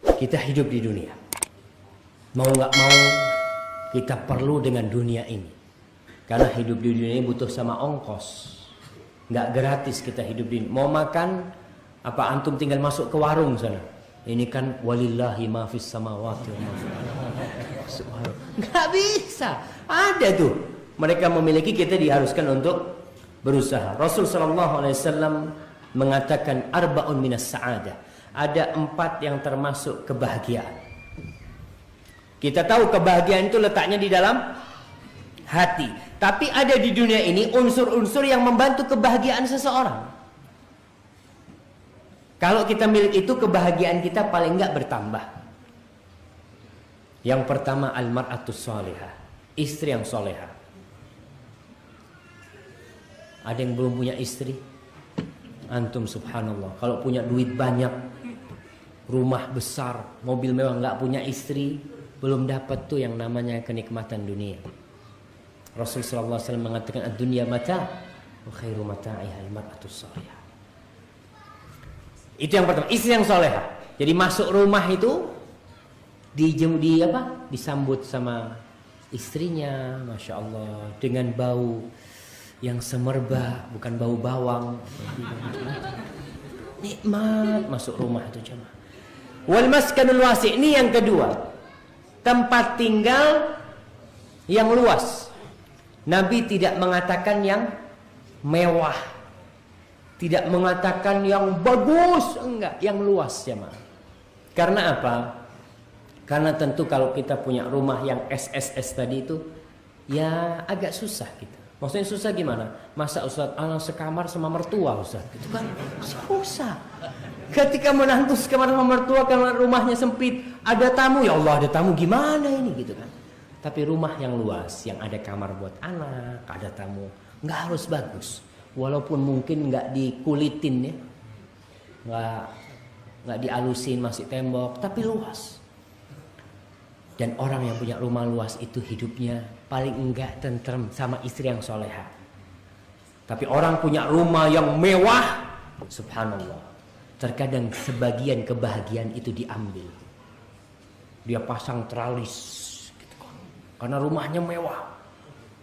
Kita hidup di dunia. Mau nggak mau kita perlu dengan dunia ini. Karena hidup di dunia ini butuh sama ongkos. Nggak gratis kita hidup di. Mau makan apa antum tinggal masuk ke warung sana. Ini kan walillahi ma fis samawati wa ma fil ardi. Nggak bisa. Ada tuh. Mereka memiliki, kita diharuskan untuk berusaha. Rasul sallallahu alaihi wasallam mengatakan arba'un minas sa'adah. Ada 4 yang termasuk kebahagiaan. Kita tahu kebahagiaan itu letaknya di dalam hati. Tapi ada di dunia ini unsur-unsur yang membantu kebahagiaan seseorang. Kalau kita milik itu, kebahagiaan kita paling enggak bertambah. Yang pertama al-mar'atus shalihah, istri yang solehah. Ada yang belum punya istri? Antum subhanallah, kalau punya duit banyak, rumah besar, mobil mewah, nggak punya istri, belum dapat tuh yang namanya kenikmatan dunia. Rasulullah SAW mengatakan ad-dunya mata wa khairu mata'iha al-mar'atus shalihah. Itu yang pertama, istri yang solehah. Jadi masuk rumah itu disambut sama istrinya, masya Allah, dengan bau yang semerbak, bukan bau bawang. Nikmat masuk rumah itu jemaah. Wal maskanul wasi', ini yang kedua, tempat tinggal yang luas. Nabi tidak mengatakan yang mewah, tidak mengatakan yang bagus, enggak, yang luas jemaah. Karena apa? Karena tentu kalau kita punya rumah yang SSS tadi itu, ya agak susah kita. Maksudnya susah gimana? Masa Ustaz anak sekamar sama mertua Ustaz? Itu kan susah. Ketika menantu sekamar sama mertua karena rumahnya sempit, ada tamu, ya Allah ada tamu gimana ini gitu kan. Tapi rumah yang luas, yang ada kamar buat anak, ada tamu, nggak harus bagus. Walaupun mungkin nggak dikulitin ya, nggak dialusin masih tembok, tapi luas. Dan orang yang punya rumah luas itu hidupnya paling enggak tentrem sama istri yang soleha. Tapi orang punya rumah yang mewah, subhanallah, terkadang sebagian kebahagiaan itu diambil. Dia pasang tralis gitu kan, karena rumahnya mewah.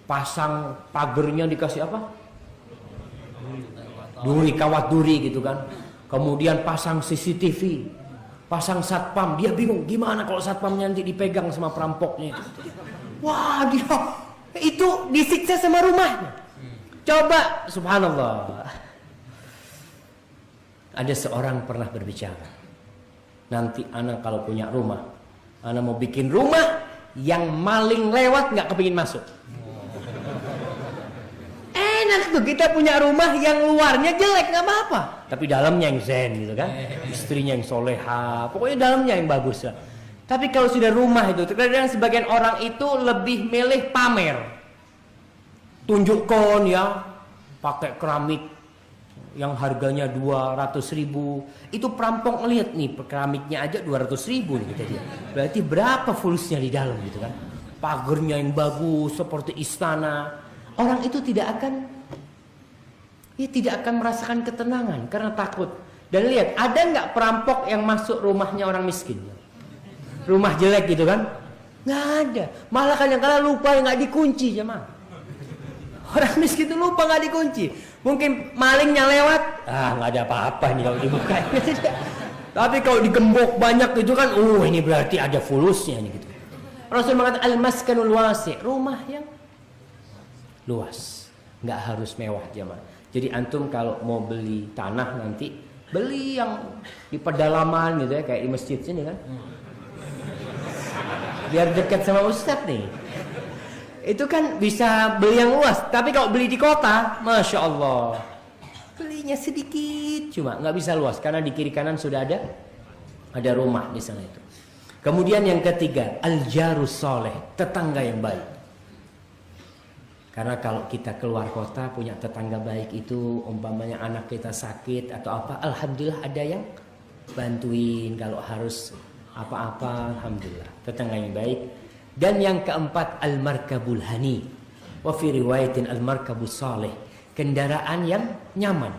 Pasang pagernya dikasih apa? Duri, kawat duri gitu kan. Kemudian pasang CCTV, pasang satpam. Dia bingung gimana kalau satpamnya nanti dipegang sama perampoknya itu. Wah, dia itu disiksa sama rumahnya. Coba, subhanallah. Ada seorang pernah berbicara, nanti anak kalau punya rumah, anak mau bikin rumah yang maling lewat nggak kepingin masuk. Enak tuh kita punya rumah yang luarnya jelek nggak apa-apa, tapi dalamnya yang zen gitu kan, istrinya yang soleha, pokoknya dalamnya yang bagus lah. Tapi kalau sudah rumah itu, terkadang sebagian orang itu lebih milih pamer, tunjukkan ya, pakai keramik yang harganya 200.000, itu perampok ngelihat nih keramiknya aja 200.000 nih kita dia. Berarti berapa fulusnya di dalam gitu kan? Pagernya yang bagus seperti istana. Orang itu tidak akan merasakan ketenangan karena takut. Dan lihat, ada nggak perampok yang masuk rumahnya orang miskin? Rumah jelek gitu kan? Nggak ada. Malah kadang-kadang lupa nggak dikunci jemaah. Orang miskin itu lupa nggak dikunci. Mungkin malingnya lewat, nggak ada apa-apa nih kalau dibuka. Tapi kalau digembok banyak itu kan, ini berarti ada fulusnya nih gitu. Rasul mengatakan al-maskanul wasi', rumah yang luas, nggak harus mewah jemaah. Jadi antum kalau mau beli tanah nanti beli yang di pedalaman gitu ya, kayak di masjid sini kan, biar dekat sama ustadz nih. Itu kan bisa beli yang luas. Tapi kalau beli di kota, masya Allah, belinya sedikit, cuma nggak bisa luas karena di kiri kanan sudah ada rumah di sana itu. Kemudian yang ketiga, al-jarus soleh, tetangga yang baik. Karena kalau kita keluar kota punya tetangga baik itu, umpamanya anak kita sakit atau apa, alhamdulillah ada yang bantuin. Kalau harus apa-apa, alhamdulillah tetangga yang baik. Dan yang keempat, al-markabul hani, wa fi riwayatin al-markabus salih, kendaraan yang nyaman.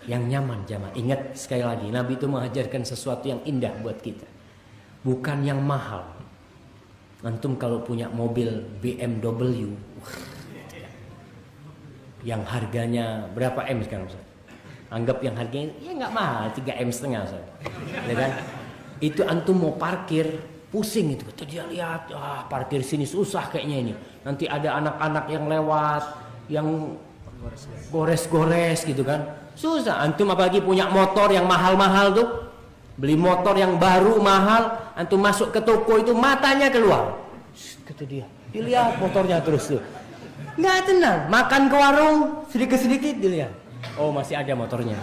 Yang nyaman jamaah. Ingat sekali lagi, Nabi itu mengajarkan sesuatu yang indah buat kita. Bukan yang mahal. Antum kalau punya mobil BMW yang harganya berapa M sekarang Ustaz? Anggap yang harganya ya nggak mahal, 3,5 M Ustaz. Ya kan? Itu antum mau parkir pusing itu. Dia lihat, parkir sini susah kayaknya ini. Nanti ada anak-anak yang lewat, yang gores-gores gitu kan. Susah. Antum apalagi punya motor yang mahal-mahal tuh. Beli motor yang baru mahal, antum masuk ke toko itu matanya keluar. Kata dia, dilihat motornya terus tuh. Nggak tenang, makan ke warung sedikit-sedikit dilihat. Oh, masih ada motornya.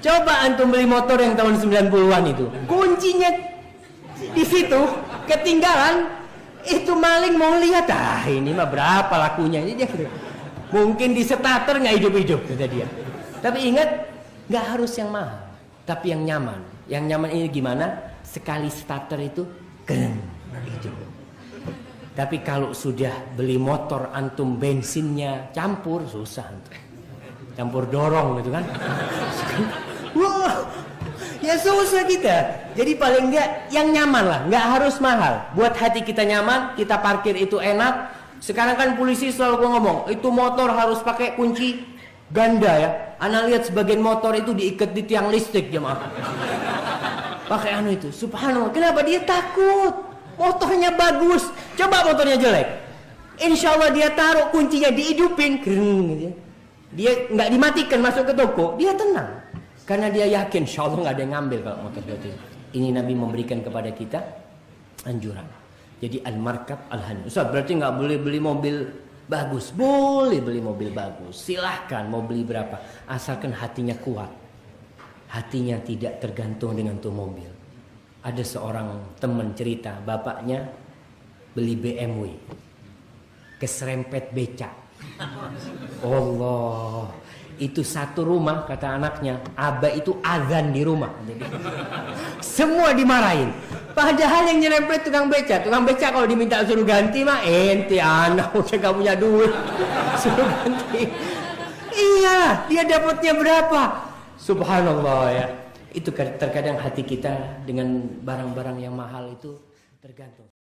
Coba antum beli motor yang tahun 90-an itu. Kuncinya di situ, ketinggalan. Itu maling mau lihat, ini mah berapa lakunya. Ini dia mungkin di starter nggak hidup-hidup kata dia. Tapi ingat, nggak harus yang mahal, tapi yang nyaman. Yang nyaman ini gimana? Sekali starter itu keren hidup. Tapi kalau sudah beli motor antum bensinnya campur, susah antum. Campur dorong gitu kan. Wah, ya susah kita. Jadi paling enggak yang nyaman lah, nggak harus mahal. Buat hati kita nyaman, kita parkir itu enak. Sekarang kan polisi selalu ngomong, itu motor harus pakai kunci ganda ya. Ana lihat sebagian motor itu diikat di tiang listrik jemaah. Pakai anu itu. Subhanallah, kenapa dia takut? Motornya bagus, coba motornya jelek. Insya Allah dia taruh kuncinya dihidupin, dia nggak dimatikan masuk ke toko, dia tenang. Karena dia yakin, insya Allah nggak ada yang ngambil kalau motor itu. Ini Nabi memberikan kepada kita anjuran. Jadi al-markab al-hani. Ustaz, berarti nggak boleh beli mobil bagus? Boleh beli mobil bagus. Silahkan mau beli berapa, asalkan hatinya kuat. Hatinya tidak tergantung dengan tuh mobil. Ada seorang teman cerita, bapaknya beli BMW, keserempet becak. Allah, itu satu rumah kata anaknya, abah itu azan di rumah. Jadi, semua dimarahin. Padahal yang nyerempet tukang becak kalau diminta suruh ganti mah ente anak udah gak punya duit, suruh ganti. Iya, dia dapatnya berapa? Subhanallah ya. Itu terkadang hati kita dengan barang-barang yang mahal itu tergantung.